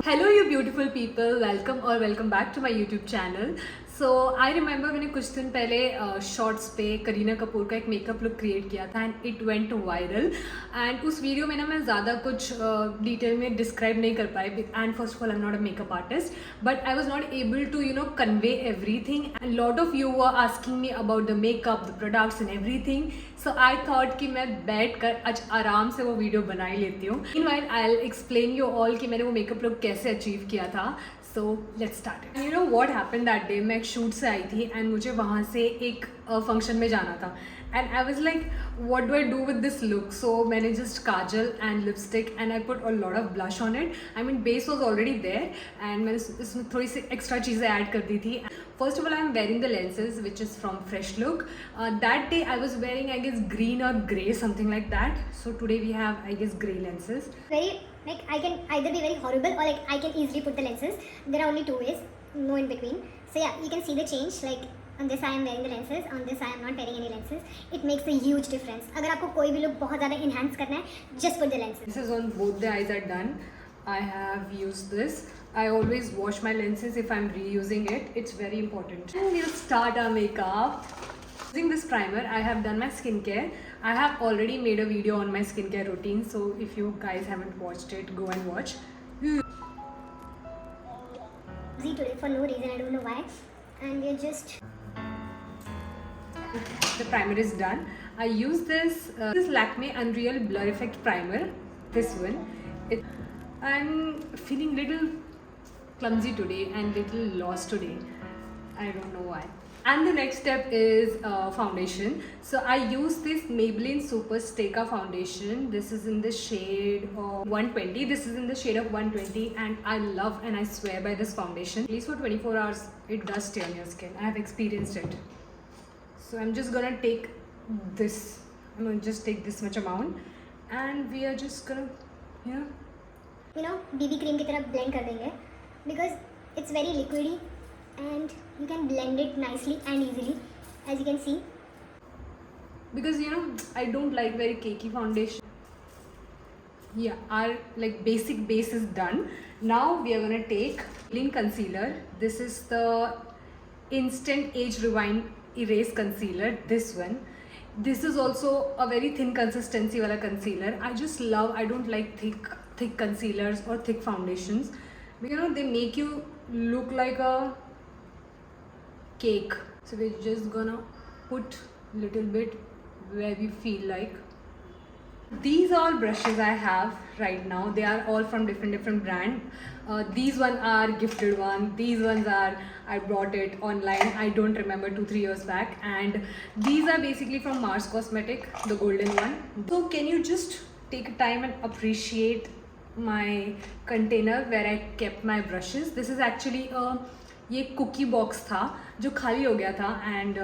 Hello you beautiful people, welcome back to my YouTube channel. So I remember मैंने कुछ दिन पहले shorts पे करीना कपूर का एक मेकअप लुक क्रिएट किया था and it went viral. And उस वीडियो में ना मैं ज़्यादा कुछ डिटेल में डिस्क्राइब नहीं कर पाई. And first of all I am not a makeup artist but I was not able to convey everything. And lot of you were asking me about the makeup, the products and everything. So I thought कि मैं बैठ कर आज आराम से वो video बना ही लेती हूँ. Meanwhile I will explain you all कि मैंने वो मेकअप लुक कैसे अचीव किया था. So let's start. You know what happened that day. मैं एक शूट से आई थी एंड मुझे वहाँ से एक फंक्शन में जाना था and I was like what do I do with this look. So मैंने just kajal and lipstick and I put a lot of blush on it. I mean base was already there and मैंने इसमें थोड़ी सी extra चीज़ें add कर दी थी. First of all, I'm wearing the lenses, which is from Fresh Look. That day I was wearing, I guess, green or grey, something like that. So today we have, I guess, grey lenses. Very, like, I can either be very horrible or like I can easily put the lenses. There are only two ways, no in between. So yeah, you can see the change. Like on this I am wearing the lenses, on this I am not wearing any lenses. It makes a huge difference. अगर आपको कोई भी look बहुत ज़्यादा enhance करना है, just put the lenses. This is on both the eyes are done. I have used this. I always wash my lenses if I'm reusing it. It's very important. And we'll start our makeup. Using this primer, I have done my skincare. I have already made a video on my skincare routine. So if you guys haven't watched it, go and watch. See today for no reason, I don't know why. And we're just... The primer is done. I use this Lakme Unreal Blur Effect Primer. This one. I'm feeling little clumsy today and little lost today. I don't know why. And the next step is foundation. So I use this Maybelline Super Stay foundation. This is in the shade of 120. This is in the shade of 120 and I love and I swear by this foundation. At least for 24 hours it does stay on your skin. I have experienced it. So I'm just gonna take this. I'm gonna just take this much amount and we are just gonna BB cream की तरह blend कर देंगे because it's very liquidy and you can blend it nicely and easily as you can see. Because I don't like very cakey foundation. Yeah, our like basic base is done. Now we are gonna take Maybelline concealer. This is the Instant Age Rewind Erase Concealer. This one. This is also a very thin consistency wala concealer. I just love. I don't like thick concealers or thick foundations. They make you look like a cake. So we're just gonna put little bit where we feel like. These are brushes I have right now. They are all from different brand. These ones are gifted one. These ones are I bought it online. I don't remember 2-3 years back. And these are basically from Mars Cosmetic, the golden one. So can you just take time and appreciate my container where I kept my brushes. This is actually ये cookie box था जो खाली हो गया था and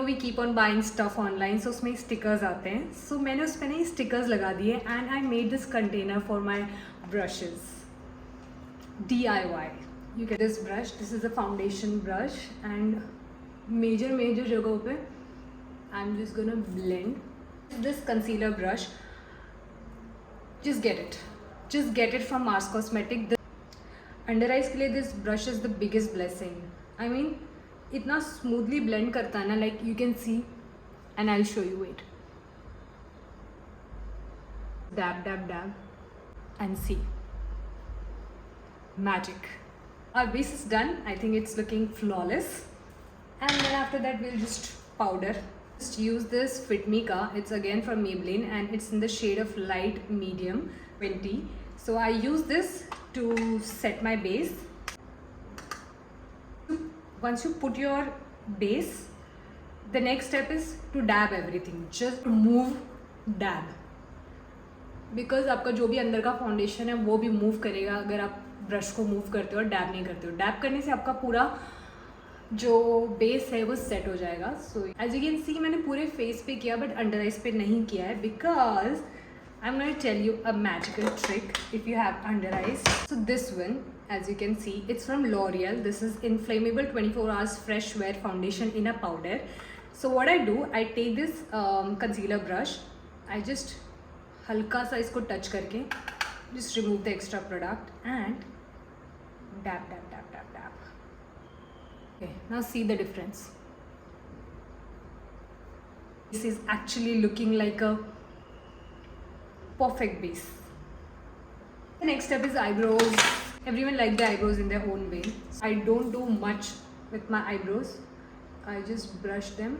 we keep on buying stuff online, so उसमें stickers आते हैं. So मैंने उस पे नहीं stickers लगा दिए and I made this container for my brushes. DIY. You get this brush. This is a foundation brush and major जगहों पे I'm just gonna blend. This concealer brush. Just get it from Mars Cosmetic. Under eyes के लिए this brush is the biggest blessing. I mean, इतना smoothly blend करता है ना, like you can see, and I'll show you it. Dab, and see. Magic. Our base is done. I think it's looking flawless. And then after that, we'll just powder. Just use this Fit Me Ka. It's again from Maybelline and it's in the shade of light medium 20. So I use this to set my base. Once you put your base, the next step is to dab everything. Just move, dab. Because आपका जो भी अंदर का foundation है वो भी move करेगा अगर आप ब्रश को मूव करते हो और डैब नहीं करते हो. डैब करने से आपका पूरा जो बेस है वो सेट हो जाएगा. So as you can see मैंने पूरे फेस पे किया बट अंडर आइज पे नहीं किया है because I am gonna tell you a magical trick if you have under eyes. So this one as you can see it's from L'Oreal. This is Inflammable 24 Hours Fresh Wear Foundation in a powder. So what I do, I take this concealer brush, I just हल्का सा इसको touch करके just remove the extra product and dab dab dab dab dab. Okay, now see the difference. This is actually looking like a perfect base. The next step is eyebrows. Everyone likes the eyebrows in their own way. I don't do much with my eyebrows. I just brush them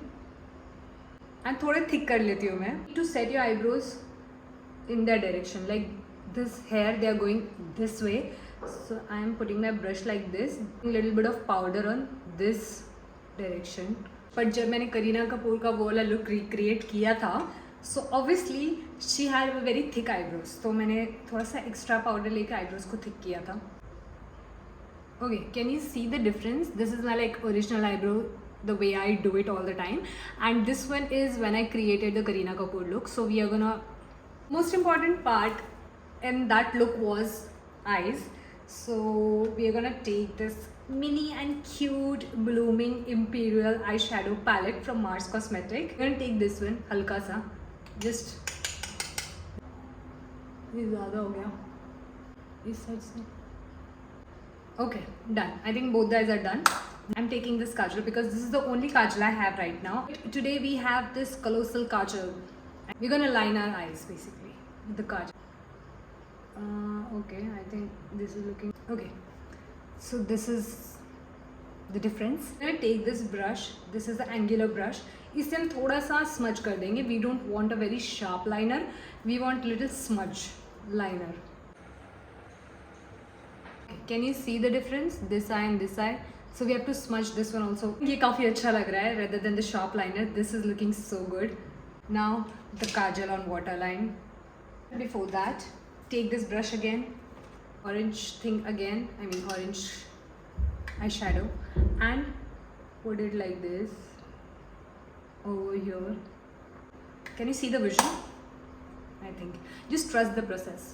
and थोड़े thick कर लेती हूँ मैं. To set your eyebrows in their direction, like this hair they are going this way, so I am putting my brush like this, a little bit of powder on this direction. पर जब मैंने करीना कपूर का वो वाला look recreate किया था, so obviously she had a very thick eyebrows, तो मैंने थोड़ा सा एक्स्ट्रा पाउडर लेके आईब्रोज को थिक किया था. Okay, can you see the difference? This is my like original eyebrow, the way I do it all the time, and this one is when I created the Kareena Kapoor look. So we are gonna, most important part in that look was eyes. So we are gonna take this mini and cute blooming imperial eyeshadow palette from Mars Cosmetic. We're gonna take this one, halka sa, just ये ज़्यादा हो गया इस side से. Okay, done. I think both the eyes are done. I'm taking this kajal because this is the only kajal I have right now. Today we have this colossal kajal. We're gonna line our eyes basically with the kajal. Okay, I think this is looking okay. So this is the difference. I'm gonna take this brush. This is the angular brush. इससे हम थोड़ा सा smudge कर देंगे. We don't want a very sharp liner. We want little smudge liner. Can you see the difference? This eye and this eye. So we have to smudge this one also. ये काफ़ी अच्छा लग रहा है rather than the sharp liner. This is looking so good. Now the kajal on waterline. Before that, take this brush again, orange thing again. I mean orange eyeshadow, and put it like this over here. Can you see the vision? I think just trust the process.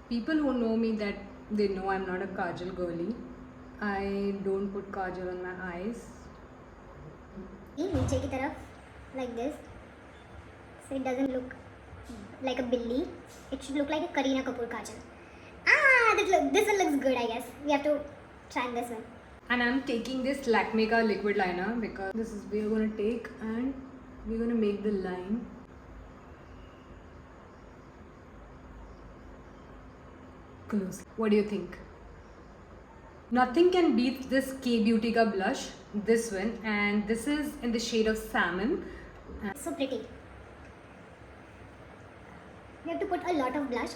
People who know me, that they know I'm not a kajal girly. I don't put kajal on my eyes. नीचे की तरफ like this, so it doesn't look like a billy. It should look like a Kareena Kapoor kajal. This one looks good. I guess we have to try this one. And I'm taking this Lakme ka liquid liner because this is we're gonna take and we're gonna make the line. Close. What do you think? Nothing can beat this K Beauty ka blush, this one, and this is in the shade of salmon. So pretty. You have to put a lot of blush.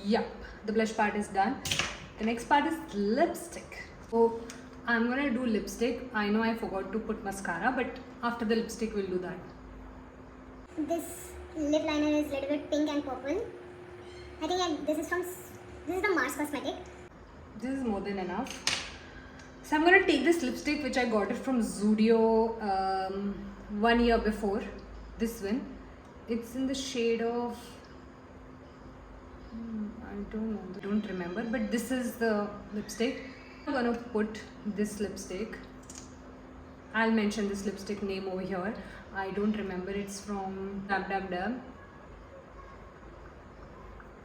Yup, the blush part is done. The next part is lipstick. So I'm gonna do lipstick. I know I forgot to put mascara, but after the lipstick we'll do that. This lip liner is a little bit pink and purple. I think this is from Mars Cosmetic. This is more than enough. So I'm gonna take this lipstick which I got it from Zudio 1 year before. This one. It's in the shade of I don't remember, but this is the lipstick. I'm gonna put this lipstick. I'll mention this lipstick name over here. I don't remember. It's from Dab Dab Dab.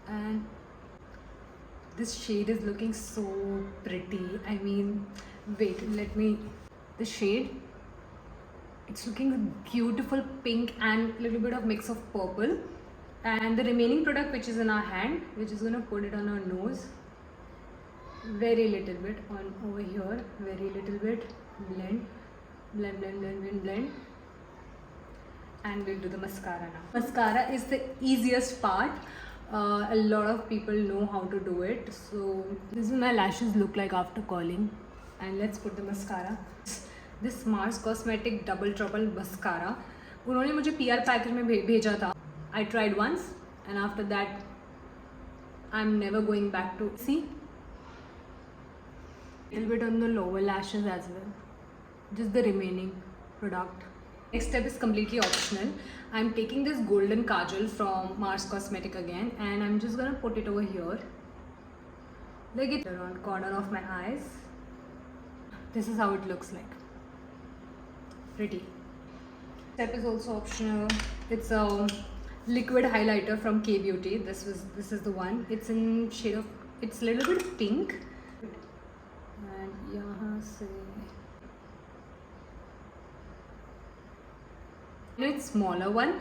And this shade is looking so pretty. I mean, wait, let me, the shade, it's looking beautiful pink and little bit of mix of purple. And the remaining product which is in our hand, which is gonna put it on our nose, very little bit on over here, very little bit, blend, blend, blend, blend, blend, blend. And we'll do the mascara now. Mascara is the easiest part. A lot of people know how to do it. So this is my lashes look like after calling. And let's put the mascara. This Mars Cosmetic Double Trouble mascara. उन्होंने मुझे PR package में भेजा था. I tried once and after that I'm never going back to see. A little bit on the lower lashes as well. Just the remaining product. Next step is completely optional. I'm taking this golden kajal from Mars Cosmetic again and I'm just gonna put it over here. Like it around corner of my eyes. This is how it looks like. Pretty. Step is also optional. It's a liquid highlighter from K Beauty. This is the one. It's in shade of, it's a little bit pink. And यहाँ से it's smaller one.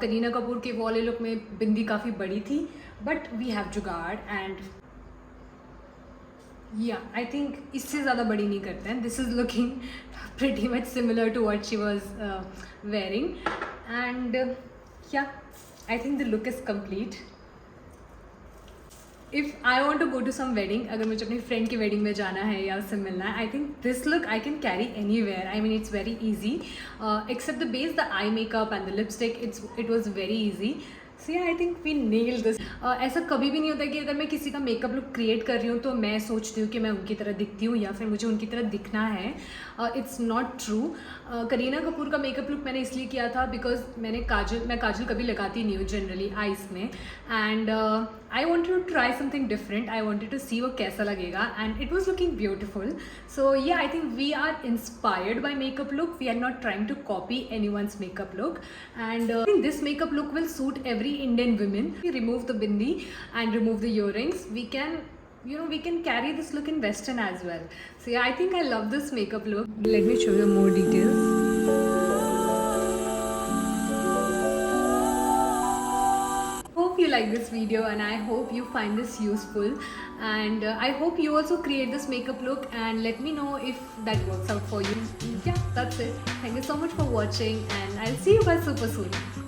Kareena Kapoor के वाले look में बिंदी काफ़ी बड़ी थी, but we have जुगाड़ and yeah, I think इससे ज़्यादा बड़ी नहीं करते हैं. This is looking pretty much similar to what she was wearing, and yeah, I think the look is complete. If I want to go to some wedding, अगर मुझे अपनी friend की वेडिंग में जाना है या उससे मिलना है, I think this look I can carry anywhere. I mean, it's very easy. Except the base, the eye makeup and the lipstick, it was very easy. So yeah, I think we nailed this. ऐसा कभी भी नहीं होता कि अगर मैं किसी का मेकअप लुक क्रिएट कर रही हूँ तो मैं सोचती हूँ कि मैं उनकी तरह दिखती हूँ या फिर मुझे उनकी तरह दिखना है. It's not true. Kareena Kapoor का मेकअप लुक मैंने इसलिए किया था बिकॉज मैं काजल कभी लगाती नहीं हूँ जनरली आइज में, and I wanted to try something different. I wanted to see वो कैसा लगेगा, and it was looking beautiful. So yeah, I think we are inspired by makeup look. We are not trying to copy anyone's makeup look, and I think this makeup look will suit every Indian women. We remove the bindi and remove the earrings. We can carry this look in western as well. So yeah, I think I love this makeup look. Let me show you more details. Hope you like this video, and I hope you find this useful, and I hope you also create this makeup look and let me know if that works out for you. Yeah, that's it. Thank you so much for watching, and I'll see you guys super soon.